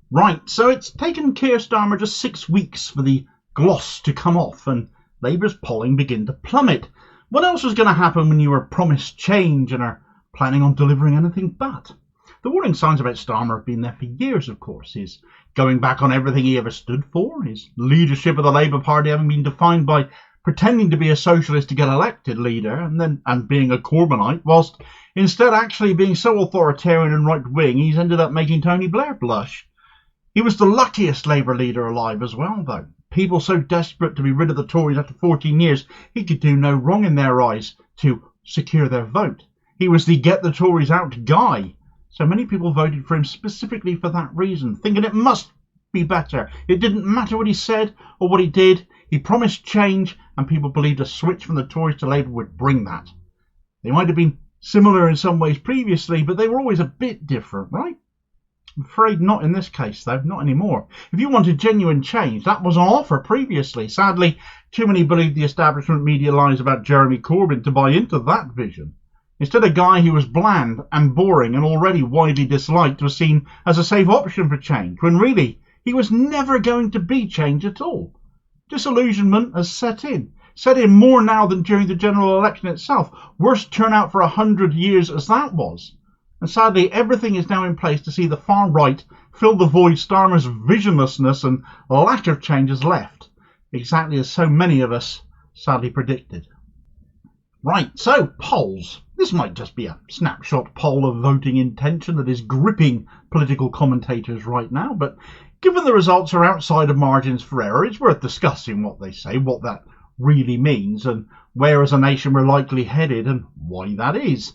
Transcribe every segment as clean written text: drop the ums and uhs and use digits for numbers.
Right, so it's taken Keir Starmer just 6 weeks for the gloss to come off and Labour's polling begin to plummet. What else was going to happen when you were promised change and are planning on delivering anything but? The warning signs about Starmer have been there for years, of course. His going back on everything he ever stood for, his leadership of the Labour Party having been defined by pretending to be a socialist to get elected leader and being a Corbynite, whilst instead actually being so authoritarian and right-wing he's ended up making Tony Blair blush. He was the luckiest Labour leader alive as well, though. People so desperate to be rid of the Tories after 14 years, he could do no wrong in their eyes to secure their vote. He was the get the Tories out guy. So many people voted for him specifically for that reason, thinking it must be better. It didn't matter what he said or what he did. He promised change, and people believed a switch from the Tories to Labour would bring that. They might have been similar in some ways previously, but they were always a bit different, right? I'm afraid not in this case, though, not anymore. If you wanted genuine change, that was on offer previously. Sadly, too many believed the establishment media lies about Jeremy Corbyn to buy into that vision. Instead, a guy who was bland and boring and already widely disliked was seen as a safe option for change, when really he was never going to be change at all. Disillusionment has set in more now than during the general election itself. Worst turnout for 100 years as that was. And sadly, everything is now in place to see the far right fill the void Starmer's visionlessness and lack of change has left, exactly as so many of us sadly predicted. Right, so polls. This might just be a snapshot poll of voting intention that is gripping political commentators right now, but given the results are outside of margins for error, it's worth discussing what they say, what that really means, and where as a nation we're likely headed and why that is.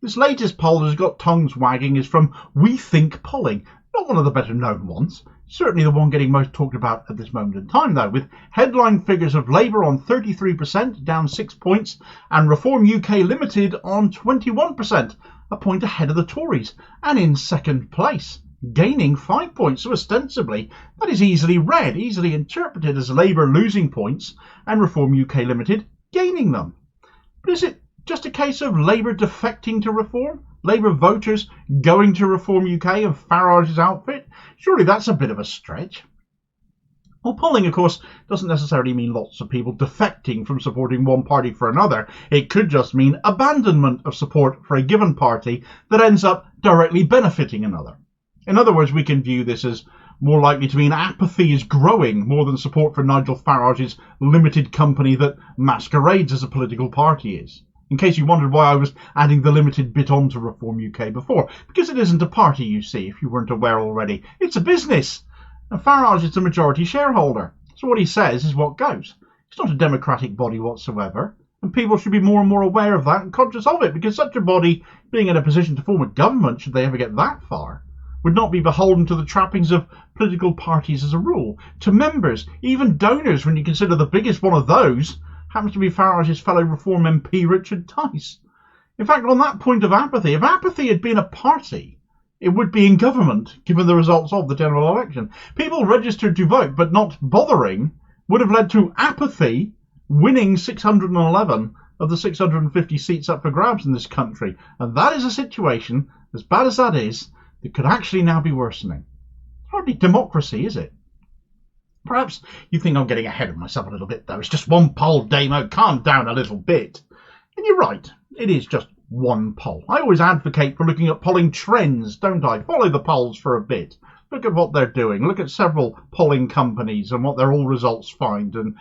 This latest poll that has got tongues wagging is from We Think Polling, not one of the better known ones, certainly the one getting most talked about at this moment in time though, with headline figures of Labour on 33%, down 6 points, and Reform UK Limited on 21%, a point ahead of the Tories, and in second place, gaining 5 points, so ostensibly that is easily read, easily interpreted as Labour losing points and Reform UK Limited gaining them. But is it just a case of Labour defecting to Reform? Labour voters going to Reform UK and Farage's outfit? Surely that's a bit of a stretch. Well, polling, of course, doesn't necessarily mean lots of people defecting from supporting one party for another. It could just mean abandonment of support for a given party that ends up directly benefiting another. In other words, we can view this as more likely to mean apathy is growing more than support for Nigel Farage's limited company that masquerades as a political party is. In case you wondered why I was adding the limited bit on to Reform UK before. Because it isn't a party, you see, if you weren't aware already. It's a business. And Farage is a majority shareholder. So what he says is what goes. It's not a democratic body whatsoever. And people should be more and more aware of that and conscious of it. Because such a body, being in a position to form a government, should they ever get that far, would not be beholden to the trappings of political parties as a rule. To members, even donors, when you consider the biggest one of those happens to be Farage's fellow Reform MP Richard Tice. In fact, on that point of apathy, if apathy had been a party, it would be in government, given the results of the general election. People registered to vote, but not bothering, would have led to apathy winning 611 of the 650 seats up for grabs in this country. And that is a situation, as bad as that is, that could actually now be worsening. Hardly democracy, is it? Perhaps you think I'm getting ahead of myself a little bit, though. It's just one poll, Damo. Calm down a little bit. And you're right. It is just one poll. I always advocate for looking at polling trends, don't I? Follow the polls for a bit. Look at what they're doing. Look at several polling companies and what their all results find. And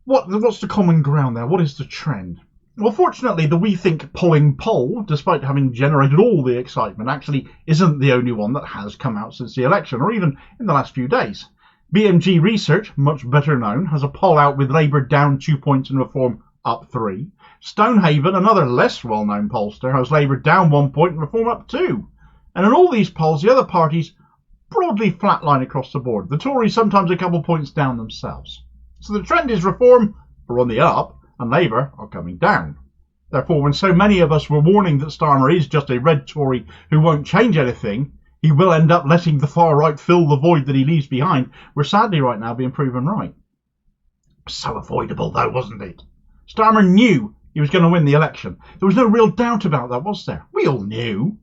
what's the common ground there? What is the trend? Well, fortunately, the We Think polling poll, despite having generated all the excitement, actually isn't the only one that has come out since the election, or even in the last few days. BMG Research, much better known, has a poll out with Labour down 2 points and Reform up 3. Stonehaven, another less well-known pollster, has Labour down 1 point and Reform up 2. And in all these polls, the other parties broadly flatline across the board. The Tories sometimes a couple points down themselves. So the trend is Reform are on the up and Labour are coming down. Therefore, when so many of us were warning that Starmer is just a red Tory who won't change anything, he will end up letting the far right fill the void that he leaves behind, we're sadly right now being proven right. So avoidable though, wasn't it? Starmer knew he was going to win the election. There was no real doubt about that, was there? We all knew.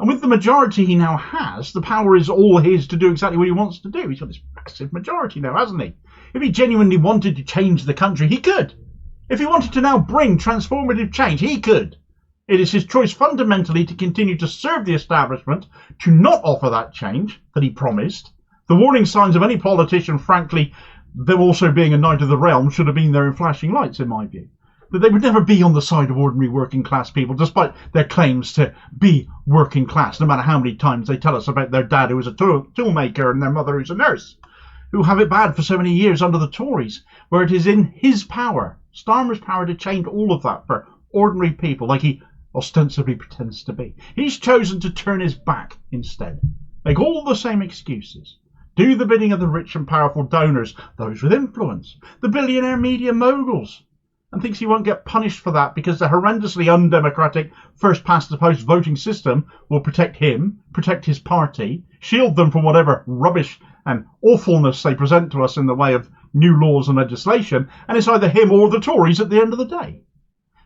And with the majority he now has, the power is all his to do exactly what he wants to do. He's got this massive majority now, hasn't he? If he genuinely wanted to change the country, he could. If he wanted to now bring transformative change, he could. It is his choice fundamentally to continue to serve the establishment, to not offer that change that he promised. The warning signs of any politician, frankly, them also being a knight of the realm, should have been there in flashing lights, in my view. That they would never be on the side of ordinary working class people, despite their claims to be working class, no matter how many times they tell us about their dad who was a toolmaker and their mother who's a nurse, who have it bad for so many years under the Tories, where it is in his power, Starmer's power, to change all of that for ordinary people, like he ostensibly pretends to be. He's chosen to turn his back instead, make all the same excuses, do the bidding of the rich and powerful donors, those with influence, the billionaire media moguls, and thinks he won't get punished for that because the horrendously undemocratic first-past-the-post voting system will protect him, protect his party, shield them from whatever rubbish and awfulness they present to us in the way of new laws and legislation, and it's either him or the Tories at the end of the day.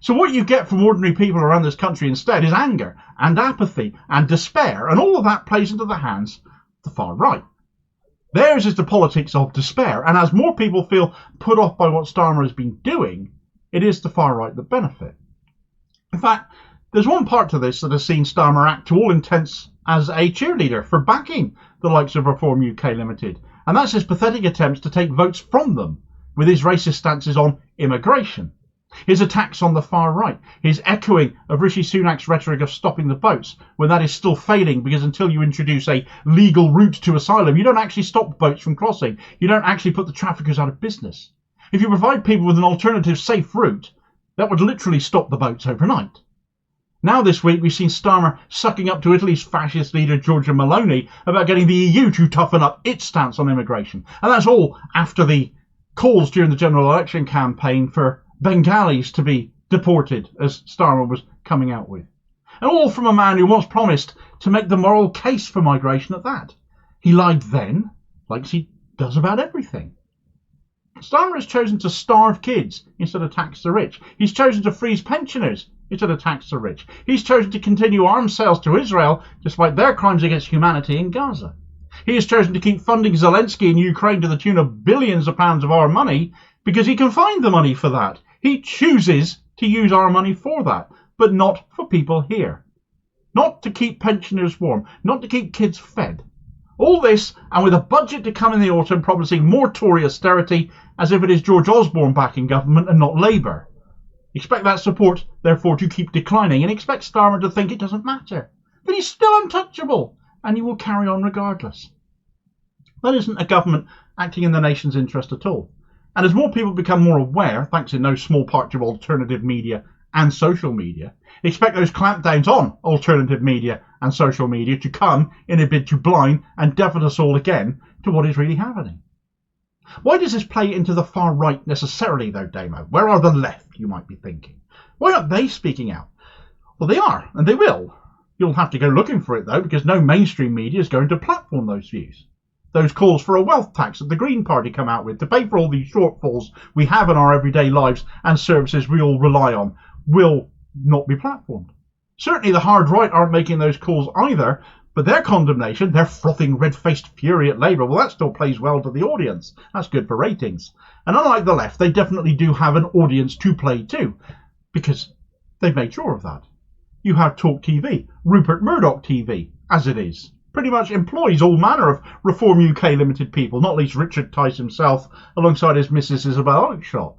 So what you get from ordinary people around this country instead is anger and apathy and despair, and all of that plays into the hands of the far right. Theirs is the politics of despair, and as more people feel put off by what Starmer has been doing, it is the far right that benefit. In fact, there's one part to this that has seen Starmer act to all intents as a cheerleader for backing the likes of Reform UK Limited, and that's his pathetic attempts to take votes from them with his racist stances on immigration, his attacks on the far right, his echoing of Rishi Sunak's rhetoric of stopping the boats when that is still failing, because until you introduce a legal route to asylum, you don't actually stop boats from crossing, you don't actually put the traffickers out of business. If you provide people with an alternative safe route, that would literally stop the boats overnight. Now this week we've seen Starmer sucking up to Italy's fascist leader Giorgia Meloni about getting the EU to toughen up its stance on immigration. And that's all after the calls during the general election campaign for Bengalis to be deported, as Starmer was coming out with. And all from a man who once promised to make the moral case for migration at that. He lied then, like he does about everything. Starmer has chosen to starve kids instead of tax the rich. He's chosen to freeze pensioners instead of tax the rich. He's chosen to continue arms sales to Israel despite their crimes against humanity in Gaza. He has chosen to keep funding Zelensky in Ukraine to the tune of billions of pounds of our money because he can find the money for that. He chooses to use our money for that, but not for people here. Not to keep pensioners warm, not to keep kids fed. All this, and with a budget to come in the autumn promising more Tory austerity, as if it is George Osborne backing government and not Labour. Expect that support, therefore, to keep declining, and expect Starmer to think it doesn't matter, that he's still untouchable, and he will carry on regardless. That isn't a government acting in the nation's interest at all. And as more people become more aware, thanks in no small part to alternative media and social media, expect those clampdowns on alternative media and social media to come in a bid to blind and deafen us all again to what is really happening. Why does this play into the far right necessarily, though, Damo? Where are the left, you might be thinking? Why aren't they speaking out? Well, they are, and they will. You'll have to go looking for it, though, because no mainstream media is going to platform those views. Those calls for a wealth tax that the Green Party come out with to pay for all these shortfalls we have in our everyday lives and services we all rely on will not be platformed. Certainly the hard right aren't making those calls either, but their condemnation, their frothing red-faced fury at Labour, well, that still plays well to the audience. That's good for ratings. And unlike the left, they definitely do have an audience to play to, because they've made sure of that. You have Talk TV, Rupert Murdoch TV, as it is. Pretty much employs all manner of Reform UK Limited people, not least Richard Tice himself, alongside his Mrs. Isabel Oakeshott.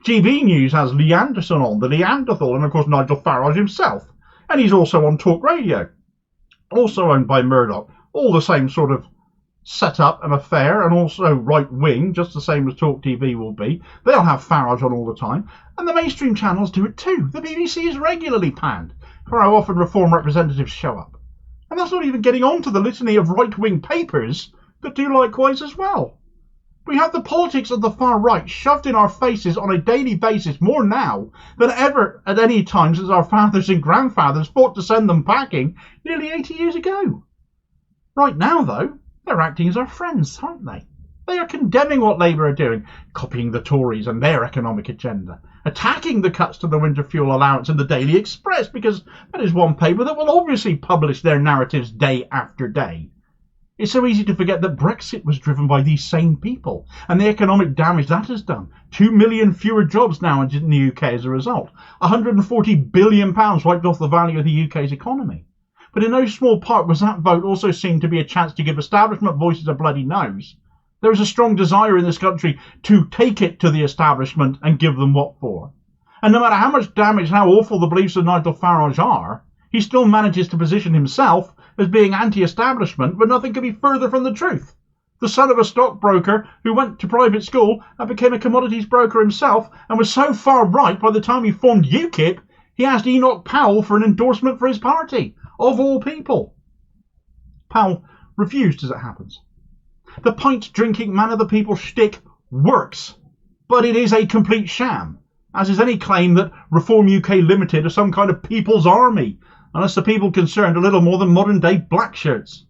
GB News has Lee Anderson on, the Neanderthal, and of course Nigel Farage himself. And he's also on Talk Radio, also owned by Murdoch. All the same sort of setup and affair, and also right-wing, just the same as Talk TV will be. They'll have Farage on all the time. And the mainstream channels do it too. The BBC is regularly panned for how often Reform representatives show up. And that's not even getting on to the litany of right-wing papers that do likewise as well. We have the politics of the far right shoved in our faces on a daily basis more now than ever at any time since our fathers and grandfathers fought to send them packing nearly 80 years ago. Right now, though, they're acting as our friends, aren't they? They are condemning what Labour are doing, copying the Tories and their economic agenda, attacking the cuts to the winter fuel allowance in the Daily Express, because that is one paper that will obviously publish their narratives day after day. It's so easy to forget that Brexit was driven by these same people, and the economic damage that has done. 2 million fewer jobs now in the UK as a result. £140 billion wiped off the value of the UK's economy. But in no small part was that vote also seen to be a chance to give establishment voices a bloody nose. There is a strong desire in this country to take it to the establishment and give them what for. And no matter how much damage and how awful the beliefs of Nigel Farage are, he still manages to position himself as being anti-establishment, but nothing could be further from the truth. The son of a stockbroker who went to private school and became a commodities broker himself, and was so far right by the time he formed UKIP, he asked Enoch Powell for an endorsement for his party, of all people. Powell refused, as it happens. The pint-drinking man of the people shtick works, but it is a complete sham, as is any claim that Reform UK Limited are some kind of people's army, unless the people concerned are little more than modern-day black shirts.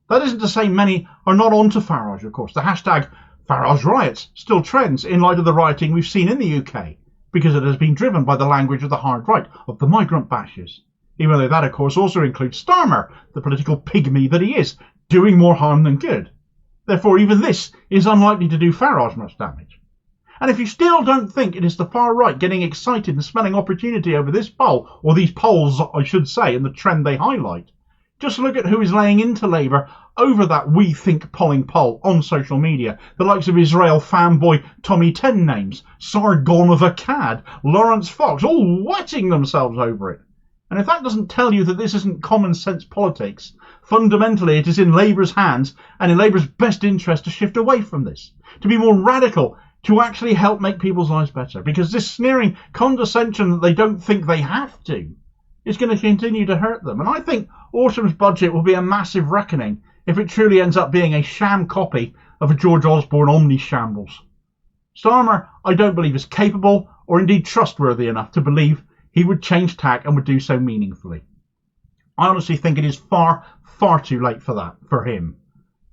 That isn't to say many are not onto Farage, of course. The hashtag Farage riots still trends in light of the rioting we've seen in the UK, because it has been driven by the language of the hard right, of the migrant bashers. Even though that, of course, also includes Starmer, the political pygmy that he is, doing more harm than good. Therefore, even this is unlikely to do Farage much damage. And if you still don't think it is the far right getting excited and smelling opportunity over this poll, or these polls, I should say, and the trend they highlight, just look at who is laying into Labour over that We Think polling poll on social media. The likes of Israel fanboy Tommy Ten Names, Sargon of Akkad, Lawrence Fox, all wetting themselves over it. And if that doesn't tell you that this isn't common sense politics, fundamentally it is in Labour's hands and in Labour's best interest to shift away from this, to be more radical, to actually help make people's lives better, because this sneering condescension that they don't think they have to is going to continue to hurt them. And I think autumn's budget will be a massive reckoning if it truly ends up being a sham copy of a George Osborne omni-shambles. Starmer, I don't believe, is capable or indeed trustworthy enough to believe he would change tack and would do so meaningfully. I honestly think it is far, far too late for that, for him.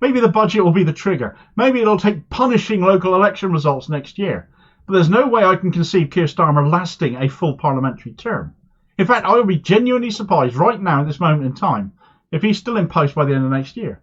Maybe the budget will be the trigger. Maybe it'll take punishing local election results next year. But there's no way I can conceive Keir Starmer lasting a full parliamentary term. In fact, I would be genuinely surprised right now at this moment in time if he's still in post by the end of next year.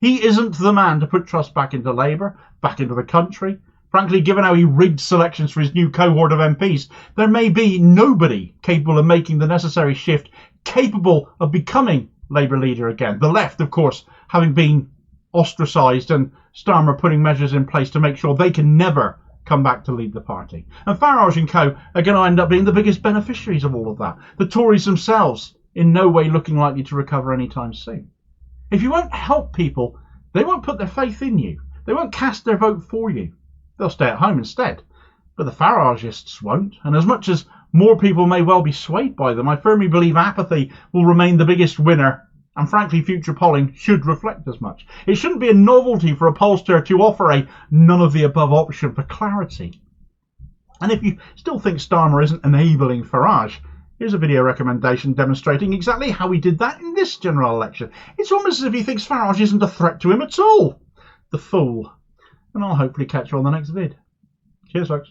He isn't the man to put trust back into Labour, back into the country. Frankly, given how he rigged selections for his new cohort of MPs, there may be nobody capable of making the necessary shift, capable of becoming Labour leader again. The left, of course, having been ostracised, and Starmer putting measures in place to make sure they can never come back to lead the party. And Farage and co are going to end up being the biggest beneficiaries of all of that. The Tories themselves in no way looking likely to recover anytime soon. If you won't help people, they won't put their faith in you. They won't cast their vote for you. They'll stay at home instead. But the Faragists won't. And as much as more people may well be swayed by them, I firmly believe apathy will remain the biggest winner. And frankly, future polling should reflect as much. It shouldn't be a novelty for a pollster to offer a none-of-the-above option for clarity. And if you still think Starmer isn't enabling Farage, here's a video recommendation demonstrating exactly how he did that in this general election. It's almost as if he thinks Farage isn't a threat to him at all. The fool. And I'll hopefully catch you on the next vid. Cheers, folks.